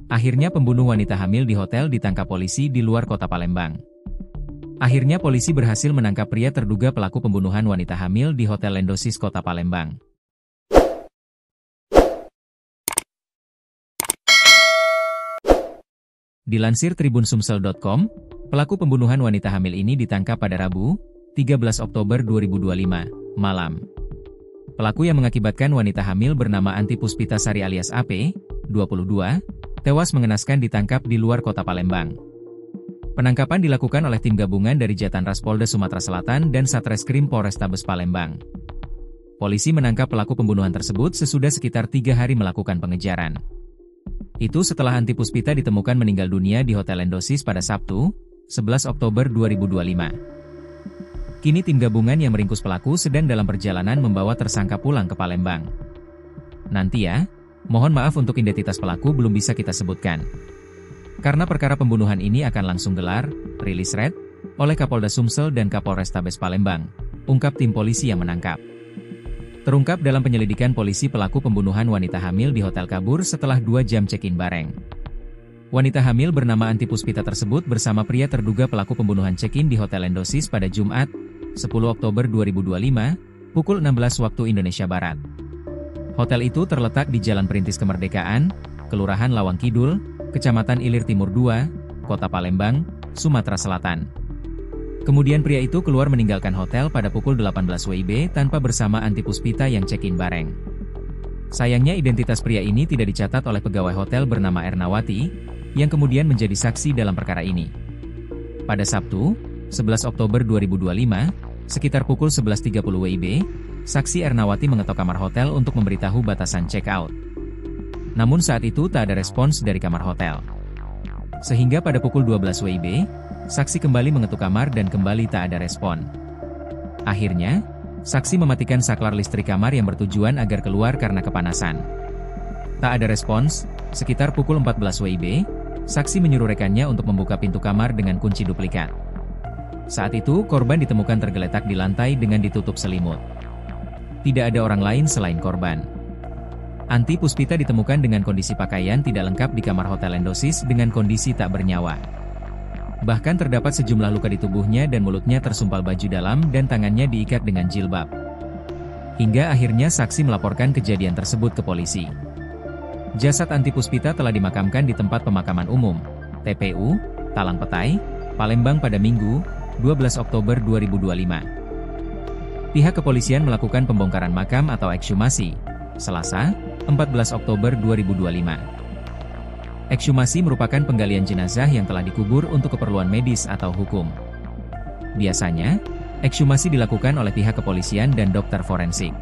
Akhirnya pembunuh wanita hamil di hotel ditangkap polisi di luar kota Palembang. Akhirnya polisi berhasil menangkap pria terduga pelaku pembunuhan wanita hamil di Hotel Lendosis Kota Palembang. Dilansir tribunsumsel.com, pelaku pembunuhan wanita hamil ini ditangkap pada Rabu, 13 Oktober 2025, malam. Pelaku yang mengakibatkan wanita hamil bernama Anti Puspita Sari alias AP, 22, tewas mengenaskan ditangkap di luar kota Palembang. Penangkapan dilakukan oleh tim gabungan dari Jatanras Polda Sumatera Selatan dan Satreskrim Polrestabes Palembang. Polisi menangkap pelaku pembunuhan tersebut sesudah sekitar 3 hari melakukan pengejaran. Itu setelah Anti Puspita ditemukan meninggal dunia di Hotel Lendosis pada Sabtu, 11 Oktober 2025. Kini tim gabungan yang meringkus pelaku sedang dalam perjalanan membawa tersangka pulang ke Palembang. Nanti ya, mohon maaf untuk identitas pelaku belum bisa kita sebutkan. Karena perkara pembunuhan ini akan langsung gelar, rilis red, oleh Kapolda Sumsel dan Kapolrestabes Palembang, ungkap tim polisi yang menangkap. Terungkap dalam penyelidikan polisi pelaku pembunuhan wanita hamil di hotel kabur setelah 2 jam check-in bareng. Wanita hamil bernama Anti Puspita tersebut bersama pria terduga pelaku pembunuhan check-in di Hotel Lendosis pada Jumat, 10 Oktober 2025, pukul 16 waktu Indonesia Barat. Hotel itu terletak di Jalan Perintis Kemerdekaan, Kelurahan Lawang Kidul, Kecamatan Ilir Timur 2, Kota Palembang, Sumatera Selatan. Kemudian pria itu keluar meninggalkan hotel pada pukul 18 WIB tanpa bersama Anti Puspita yang check-in bareng. Sayangnya identitas pria ini tidak dicatat oleh pegawai hotel bernama Ernawati, yang kemudian menjadi saksi dalam perkara ini. Pada Sabtu, 11 Oktober 2025, sekitar pukul 11.30 WIB, saksi Ernawati mengetok kamar hotel untuk memberitahu batasan check-out. Namun saat itu tak ada respons dari kamar hotel. Sehingga pada pukul 12 WIB, saksi kembali mengetuk kamar dan kembali tak ada respon. Akhirnya, saksi mematikan saklar listrik kamar yang bertujuan agar keluar karena kepanasan. Tak ada respons, sekitar pukul 14 WIB, saksi menyuruh rekannya untuk membuka pintu kamar dengan kunci duplikat. Saat itu, korban ditemukan tergeletak di lantai dengan ditutup selimut. Tidak ada orang lain selain korban. Anti Puspita ditemukan dengan kondisi pakaian tidak lengkap di kamar Hotel Lendosis dengan kondisi tak bernyawa. Bahkan terdapat sejumlah luka di tubuhnya dan mulutnya tersumpal baju dalam dan tangannya diikat dengan jilbab. Hingga akhirnya saksi melaporkan kejadian tersebut ke polisi. Jasad Anti Puspita telah dimakamkan di tempat pemakaman umum, TPU, Talang Petai, Palembang pada Minggu, 12 Oktober 2025. Pihak kepolisian melakukan pembongkaran makam atau ekshumasi, Selasa, 14 Oktober 2025. Ekshumasi merupakan penggalian jenazah yang telah dikubur untuk keperluan medis atau hukum. Biasanya, ekshumasi dilakukan oleh pihak kepolisian dan dokter forensik.